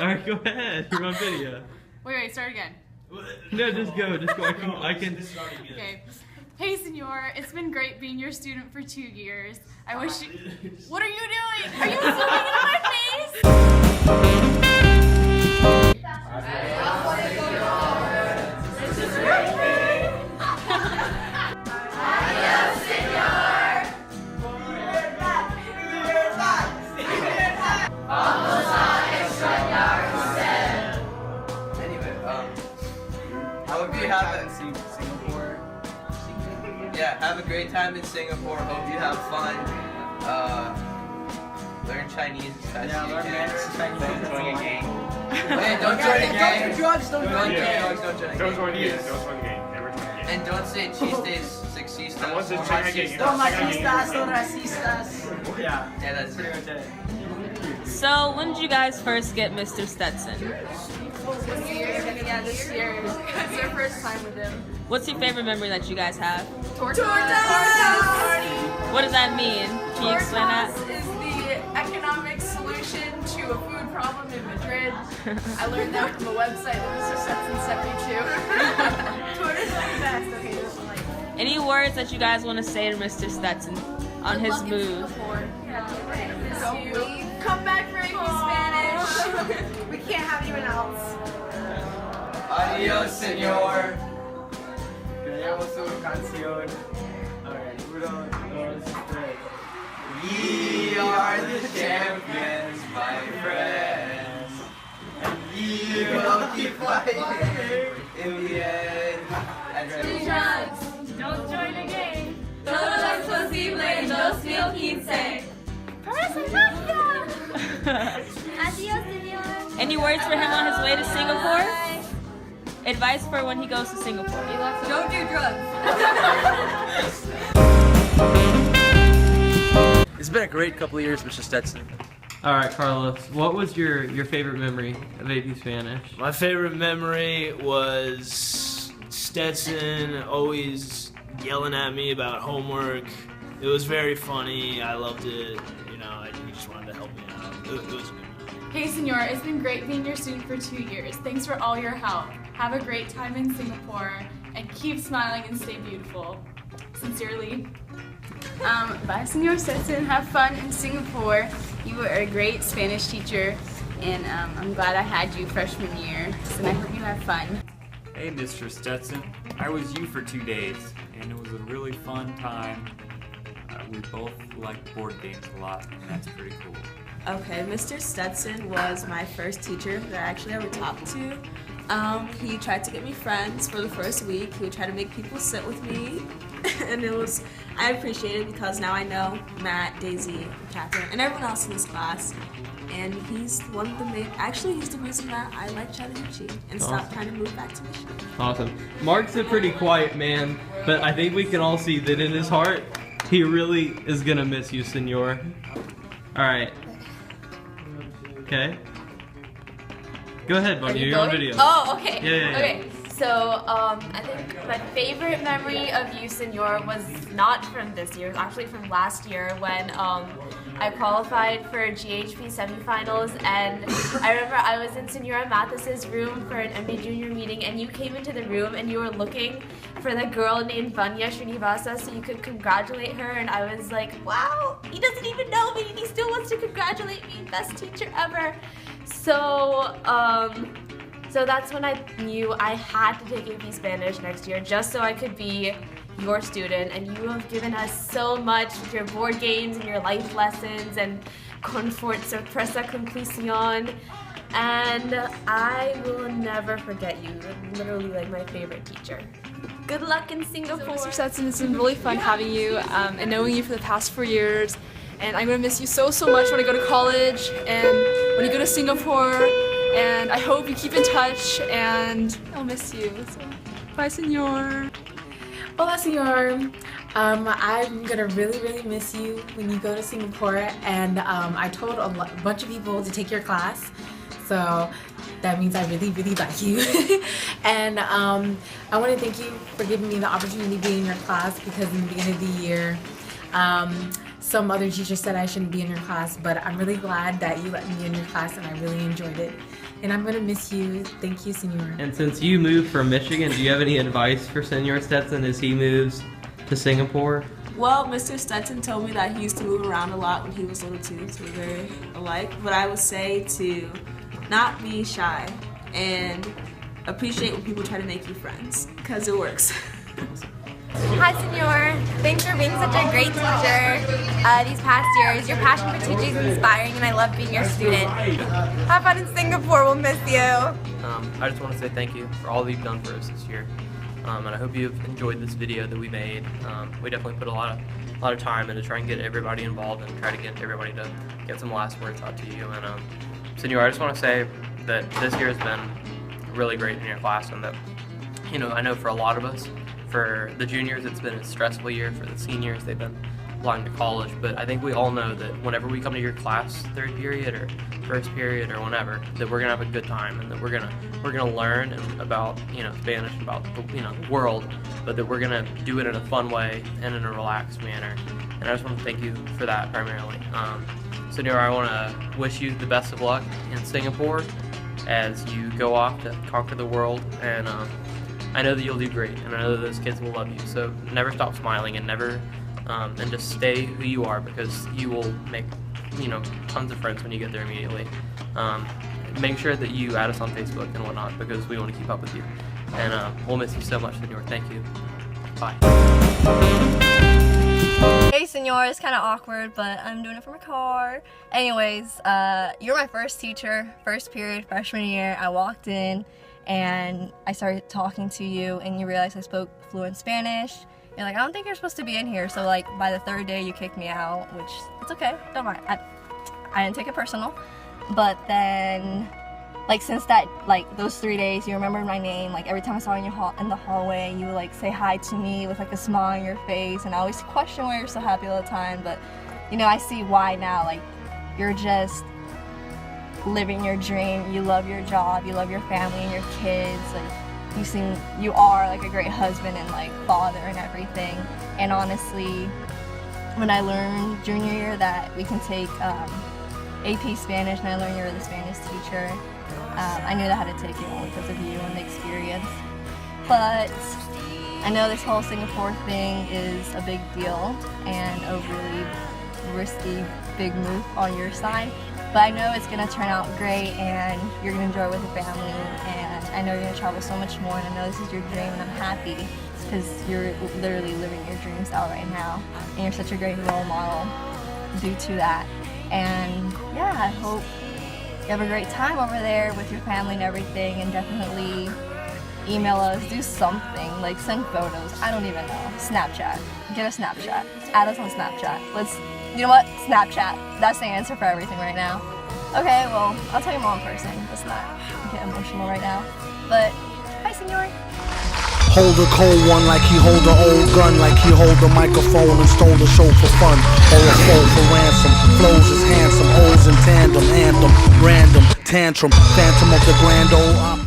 Alright, go ahead. You're on video. Wait, start again. No, just go. I can. Okay. Hey, Senor, it's been great being your student for 2 years. I wish you... What are you doing? Are you zooming into my face? Adios, Señor. Vamos a extrañar usted. Anyway, I hope you have in Singapore. Yeah, have a great time in Singapore. Hope you have fun. Learn Chinese as fast as you can. Don't join a gang. Hey, don't join a gang. Don't do drugs. Don't join a gang. Don't join a gang. Don't join a gang. Don't join a gang. Never join a gang. And don't say chistes sexistas. What's this China gang? Don't machistas, don't racistas. Yeah. Yeah, that's pretty much it. So, when did you guys first get Mr. Stetson? This year. Yeah, this year. It's our first time with him. What's your favorite memory that you guys have? Tortas! What does that mean? Can you explain that? Tortas is the economic solution to a food problem in Madrid. I learned that from a website that Mr. Stetson sent me to. Tortas are the best. Okay, this one like. Any words that you guys want to say to Mr. Stetson on his Luck in move? Singapore. Don't leave. Come back for AP Spanish. We can't have anyone else. Adios, señor. Queremos una canción. Alright, 1, 2, 3. We are the champions, my friends. And we will keep fighting in the end. Don't join a gang. Todo es posible en 2015. Adios, señor. Any words for him on his way to Singapore? Advice for when he goes to Singapore? Don't do drugs. It's been a great couple of years, Mr. Stetson. Alright, Carlos, what was your favorite memory of AP Spanish? My favorite memory was Stetson always yelling at me about homework. It was very funny. I loved it. You know, he just wanted to help me out. It was a good memory. Hey, Senor, it's been great being your student for 2 years. Thanks for all your help. Have a great time in Singapore and keep smiling and stay beautiful. Sincerely. Bye, Señor Stetson. Have fun in Singapore. You were a great Spanish teacher, and I'm glad I had you freshman year, and I hope you have fun. Hey, Mr. Stetson. I was you for 2 days, and it was a really fun time. We both like board games a lot, and that's pretty cool. Okay, Mr. Stetson was my first teacher that I actually ever talked to. He tried to get me friends for the first week. He would try to make people sit with me, and I appreciate it because now I know Matt, Daisy, Catherine, and everyone else in this class. And he's one of the he's the reason that I like Chattahoochee and stopped trying to move back to Michigan. Awesome. Mark's a pretty quiet man, but I think we can all see that in his heart, he really is gonna miss you, Senor. Alright. Okay. Go ahead, Bunny. You're on video. Oh, okay. Yeah. Okay. So, I think my favorite memory of you, Senor, was not from this year. It was actually from last year when I qualified for GHP semifinals, and I remember I was in Senora Mathis's room for an MB Junior meeting, and you came into the room and you were looking for the girl named Vanya Srinivasa so you could congratulate her, and I was like, wow, he doesn't even know me and he still wants to congratulate me, best teacher ever. So, so that's when I knew I had to take AP Spanish next year just so I could be your student, and you have given us so much with your board games and your life lessons and Confort Sorpresa Conclusión, and I will never forget you. You're literally like my favorite teacher. Good luck in Singapore. Mr. Stetson, it's been really fun having you and knowing you for the past 4 years, and I'm going to miss you so much when I go to college and when you go to Singapore, and I hope you keep in touch, and I'll miss you. So, bye, Senor. Hola, Senor. I'm gonna really miss you when you go to Singapore, and I told a bunch of people to take your class, so that means I really like you. And I want to thank you for giving me the opportunity to be in your class, because in the beginning of the year, some other teachers said I shouldn't be in your class, but I'm really glad that you let me be in your class and I really enjoyed it. And I'm gonna miss you. Thank you, Senor. And since you moved from Michigan, do you have any advice for Señor Stetson as he moves to Singapore? Well, Mr. Stetson told me that he used to move around a lot when he was little too, so we're very alike. But I would say to not be shy and appreciate when people try to make you friends, because it works. Hi, Senor. Thanks for being such a great teacher these past years. Your passion for teaching is inspiring, and I love being your student. Have fun in Singapore. We'll miss you. I just want to say thank you for all that you've done for us this year, and I hope you've enjoyed this video that we made. We definitely put a lot of time into trying to get everybody involved and try to get everybody to get some last words out to you. And Senor, I just want to say that this year has been really great in your class, and that, you know, I know for a lot of us, for the juniors, it's been a stressful year. For the seniors, they've been applying to college. But I think we all know that whenever we come to your class, third period or first period or whenever, that we're gonna have a good time, and that we're gonna learn about, you know, Spanish, about the, you know, world, but that we're gonna do it in a fun way and in a relaxed manner. And I just want to thank you for that primarily. Senor, I want to wish you the best of luck in Singapore as you go off to conquer the world, and I know that you'll do great, and I know that those kids will love you. So never stop smiling, and never, and just stay who you are, because you will make, you know, tons of friends when you get there immediately. Make sure that you add us on Facebook and whatnot, because we want to keep up with you. And we'll miss you so much, Senor. Thank you. Bye. Hey, Senor. It's kind of awkward, but I'm doing it from a car. Anyways, you're my first teacher, first period, freshman year. I walked in and I started talking to you, and you realized I spoke fluent Spanish. You're like, I don't think you're supposed to be in here. So like by the third day you kicked me out, which it's okay, don't mind. I didn't take it personal. But then, like, since that, like those 3 days, you remembered my name. Like every time I saw you in the hallway, you would like say hi to me with like a smile on your face, and I always question why you're so happy all the time. But you know, I see why now. Like, you're just living your dream. You love your job, you love your family and your kids. Like, you are like a great husband and like father and everything. And honestly, when I learned junior year that we can take AP Spanish, and I learned you were the Spanish teacher, I knew that I had to take it only because of you and the experience. But I know this whole Singapore thing is a big deal and a really risky, big move on your side. But I know it's gonna turn out great, and you're gonna enjoy it with your family, and I know you're gonna travel so much more, and I know this is your dream, and I'm happy because you're literally living your dreams out right now, and you're such a great role model due to that. And yeah, I hope you have a great time over there with your family and everything, and definitely email us, do something, like send photos, I don't even know, Snapchat, get a Snapchat, add us on Snapchat, you know what, Snapchat, that's the answer for everything right now. Okay, well, I'll tell you more in person, let's not get emotional right now, but bye, Senor. Hold a cold one like he hold an old gun, like he hold a microphone and stole the show for fun. Hold a foe for ransom, flows is handsome, hoes in tandem, anthem, random, tantrum, phantom of the grand old opera.